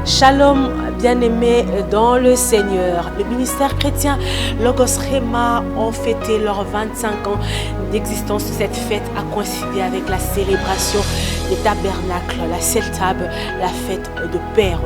Shalom, bien-aimés dans le Seigneur. Le ministère chrétien Logos Rema ont fêté leurs 25 ans d'existence. Cette fête a coïncidé avec la célébration des tabernacles, la Celtable, la fête de Père.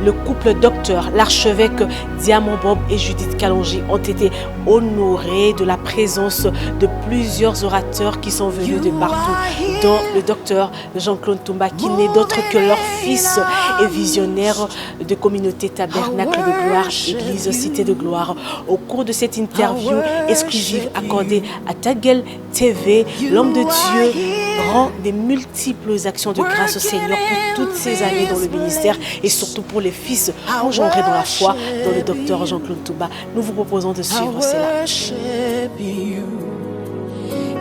Le couple docteur, l'archevêque Diamant Bob et Judith Kalonji ont été honorés de la présence de plusieurs orateurs qui sont venus de partout, dont le docteur Jean-Claude Toumba, qui n'est d'autre que leur fils et visionnaire de communauté Tabernacle de Gloire, Église Cité de Gloire. Au cours de cette interview exclusive accordée à Taguel TV, l'homme de Dieu rend des multiples actions de grâce au Seigneur pour toutes ces années dans le ministère et surtout pour les fils engendrés dans la foi, dont le docteur Jean-Claude Toumba. Nous vous proposons de suivre cela.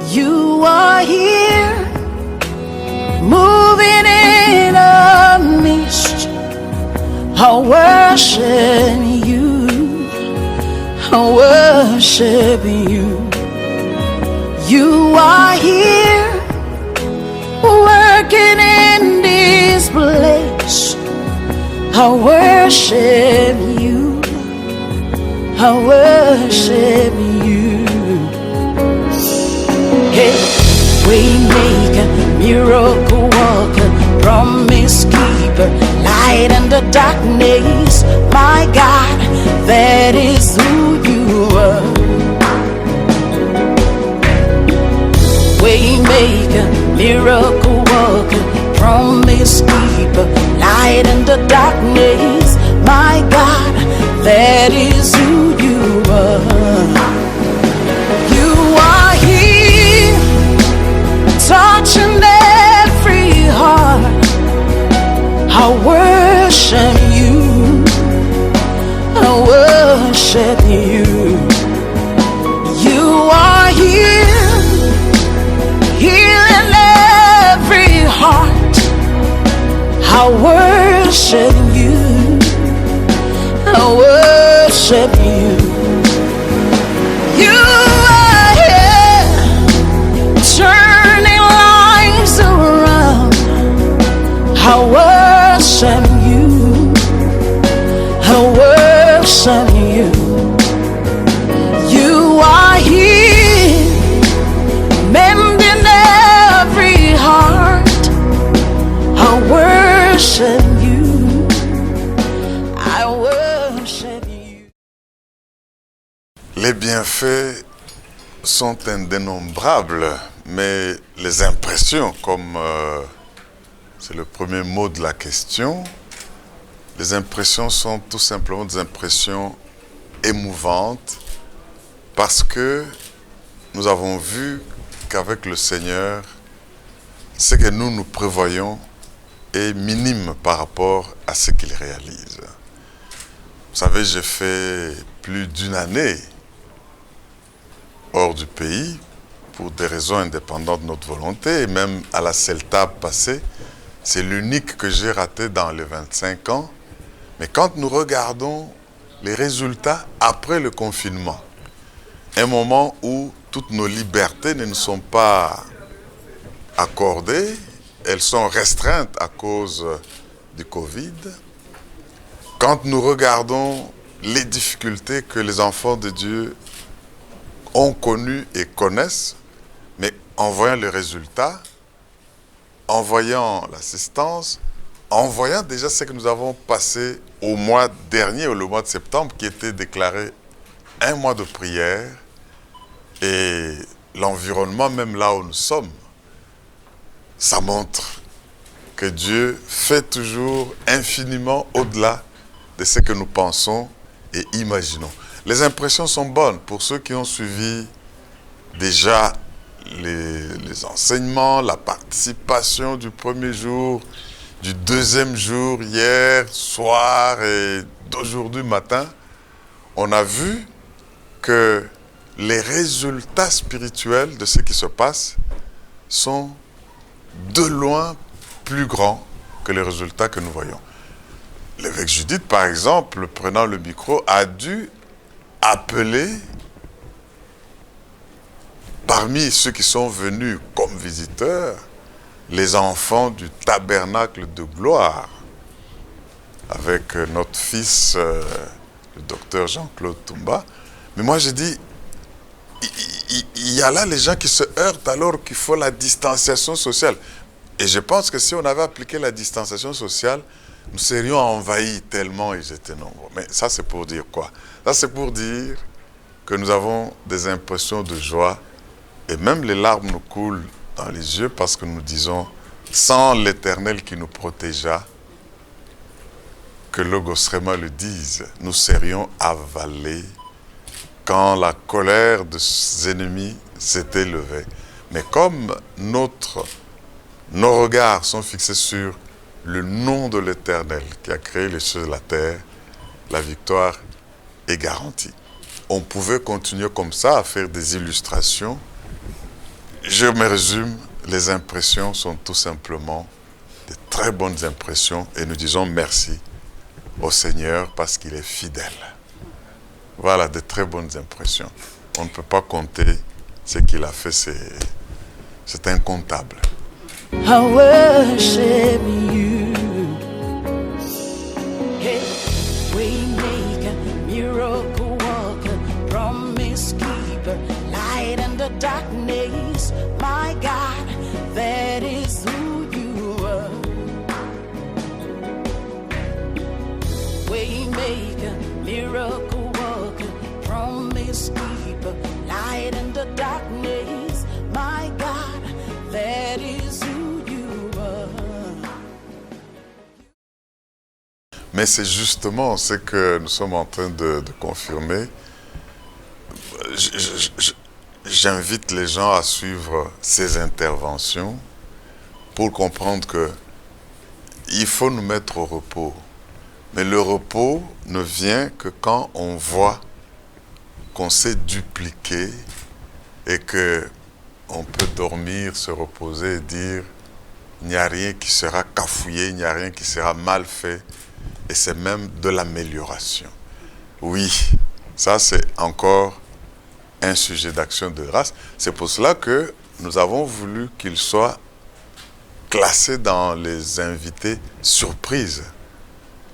You are here, moving in a mist. I worship you, I worship you. You are here, working in this place. I worship you, I worship you. Hey, waymaker, miracle worker, promise keeper, light in the darkness. My God, that is who you are. Waymaker, miracle worker, promise keeper, light in the darkness. My God, that is who you are. You are here, touching every heart. I worship you, I worship you. You are here, healing every heart. I worship you, I worship you. You are here, turning lives around. I worship you, I worship you. You are here, mending every heart. I worship you, I worship you. Les bienfaits sont indénombrables, mais les impressions, comme c'est le premier mot de la question, les impressions sont tout simplement des impressions émouvantes parce que nous avons vu qu'avec le Seigneur, ce que nous prévoyons est minime par rapport à ce qu'il réalise. Vous savez, j'ai fait plus d'une année hors du pays pour des raisons indépendantes de notre volonté, et même à la CELTAB passée, c'est l'unique que j'ai raté dans les 25 ans. Mais quand nous regardons les résultats après le confinement, un moment où toutes nos libertés ne nous sont pas accordées, elles sont restreintes à cause du Covid. Quand nous regardons les difficultés que les enfants de Dieu ont connues et connaissent, mais en voyant les résultats, en voyant l'assistance, en voyant déjà ce que nous avons passé au mois dernier, ou le mois de septembre, qui était déclaré un mois de prière, et l'environnement même là où nous sommes, ça montre que Dieu fait toujours infiniment au-delà de ce que nous pensons et imaginons. Les impressions sont bonnes pour ceux qui ont suivi déjà les enseignements, la participation du premier jour, du deuxième jour, hier soir et d'aujourd'hui matin. On a vu que les résultats spirituels de ce qui se passe sont de loin plus grands que les résultats que nous voyons. L'évêque Judith, par exemple, prenant le micro, a dû appeler parmi ceux qui sont venus comme visiteurs les enfants du tabernacle de gloire, avec notre fils, le docteur Jean-Claude Toumba. Mais moi, je dis, il y a là les gens qui se heurtent alors qu'il faut la distanciation sociale. Et je pense que si on avait appliqué la distanciation sociale, nous serions envahis tellement ils étaient nombreux. Mais ça, c'est pour dire quoi? Ça, c'est pour dire que nous avons des impressions de joie et même les larmes nous coulent dans les yeux parce que nous disons, sans l'Éternel qui nous protégea, que Logos Rema le dise, nous serions avalés quand la colère des ennemis s'était levée. Mais comme nos regards sont fixés sur le nom de l'Éternel qui a créé les cieux et la terre, la victoire est garantie. On pouvait continuer comme ça à faire des illustrations. Je me résume, les impressions sont tout simplement de très bonnes impressions et nous disons merci au Seigneur parce qu'il est fidèle. Voilà, de très bonnes impressions. On ne peut pas compter ce qu'il a fait, c'est incontable. I worship you. Hey, waymaker, miracle worker, promise keeper, light in the darkness. My God, that is who you are. Waymaker, miracle worker, promise keeper, light in the darkness. My God, that is who you are. Mais c'est justement ce que nous sommes en train de confirmer. J'invite les gens à suivre ces interventions pour comprendre que il faut nous mettre au repos. Mais le repos ne vient que quand on voit qu'on s'est dupliqué et que on peut dormir, se reposer et dire il n'y a rien qui sera cafouillé, il n'y a rien qui sera mal fait et c'est même de l'amélioration. Oui, ça c'est encore un sujet d'action de grâce. C'est pour cela que nous avons voulu qu'il soit classé dans les invités surprises.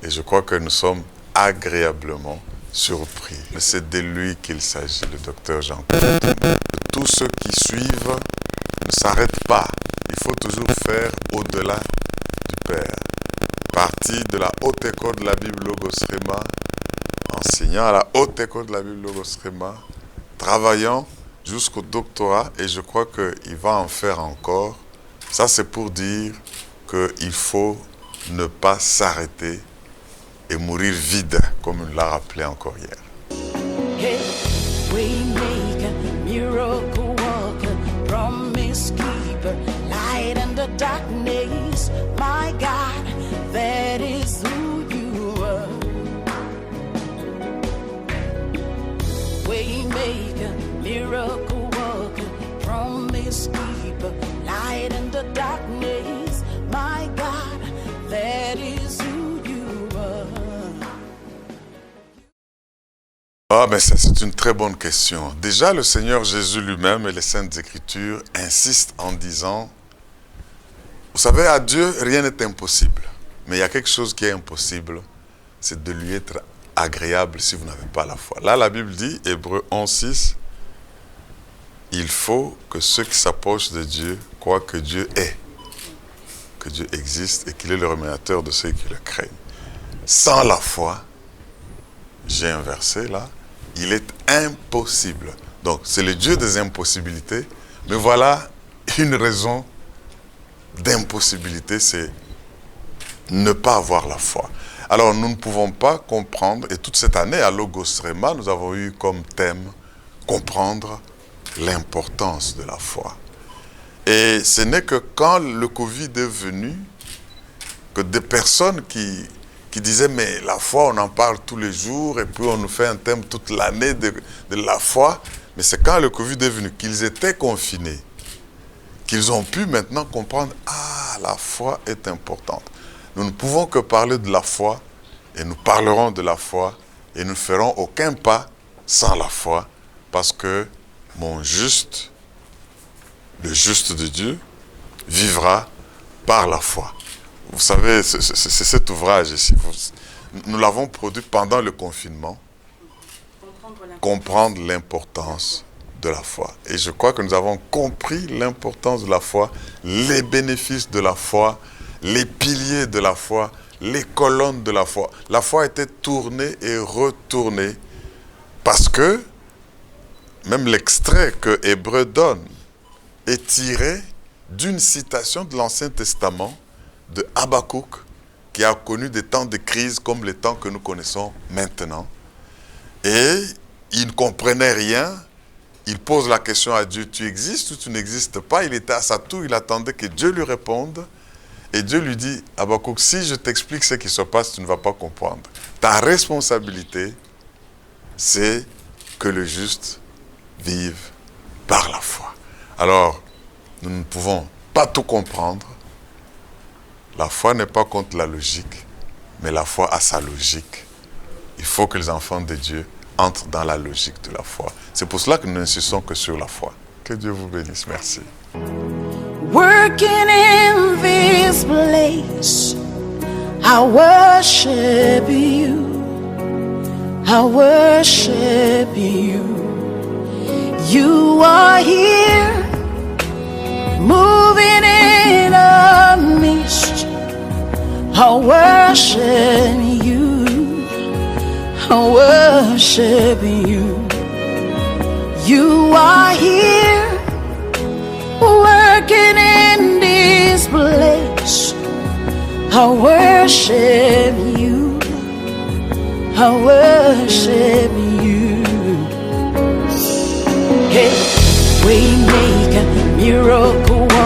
Et je crois que nous sommes agréablement surpris. Mais c'est de lui qu'il s'agit, le docteur Jean-Claude. Tous ceux qui suivent ne s'arrêtent pas. Il faut toujours faire au-delà du Père. Parti de la haute école de la Bible Logos Rema, enseignant à la haute école de la Bible Logos Rema, travaillant jusqu'au doctorat, et je crois qu'il va en faire encore. Ça, c'est pour dire qu'il faut ne pas s'arrêter et mourir vide, comme il l'a rappelé encore hier. Hey, waymaker, miracle worker, promise keeper, light in the darkness. My God, that is who you are. Waymaker, miracle worker, promise keeper, light in the darkness. My God, that is who you are. Ah, mais ça, c'est une très bonne question. Déjà, le Seigneur Jésus lui-même et les Saintes Écritures insistent en disant, vous savez, à Dieu, rien n'est impossible. Mais il y a quelque chose qui est impossible, c'est de lui être agréable si vous n'avez pas la foi. Là, la Bible dit, Hébreux 11:6, il faut que ceux qui s'approchent de Dieu croient que Dieu est, que Dieu existe et qu'il est le rémunérateur de ceux qui le craignent. Sans la foi, j'ai un verset là, il est impossible. Donc, c'est le Dieu des impossibilités, mais voilà une raison d'impossibilité, c'est ne pas avoir la foi. Alors, nous ne pouvons pas comprendre, et toute cette année à Logos Rema, nous avons eu comme thème comprendre l'importance de la foi. Et ce n'est que quand le Covid est venu, que des personnes qui disaient, mais la foi, on en parle tous les jours, et puis on nous fait un thème toute l'année de la foi, mais c'est quand le Covid est venu, qu'ils étaient confinés, qu'ils ont pu maintenant comprendre, ah, la foi est importante. Nous ne pouvons que parler de la foi, et nous parlerons de la foi, et nous ne ferons aucun pas sans la foi, parce que mon juste, le juste de Dieu, vivra par la foi. Vous savez, c'est cet ouvrage ici. Nous l'avons produit pendant le confinement. Comprendre l'importance de la foi. Et je crois que nous avons compris l'importance de la foi, les bénéfices de la foi, les piliers de la foi, les colonnes de la foi. La foi a été tournée et retournée parce que même l'extrait que Hébreu donne est tiré d'une citation de l'Ancien Testament de Habakkuk, qui a connu des temps de crise comme les temps que nous connaissons maintenant. Et il ne comprenait rien. Il pose la question à Dieu, tu existes ou tu n'existes pas? Il était à sa tour, il attendait que Dieu lui réponde. Et Dieu lui dit, Habakkuk, si je t'explique ce qui se passe, tu ne vas pas comprendre. Ta responsabilité, c'est que le juste vive par la foi. Alors, nous ne pouvons pas tout comprendre. La foi n'est pas contre la logique, mais la foi a sa logique. Il faut que les enfants de Dieu entrent dans la logique de la foi. C'est pour cela que nous n'insistons que sur la foi. Que Dieu vous bénisse. Merci. Working in this place, I worship you. I worship you. You are here, moving in a mist. I worship you. I worship you. You are here, working in this place. I worship you. I worship you. Hey, we make a miracle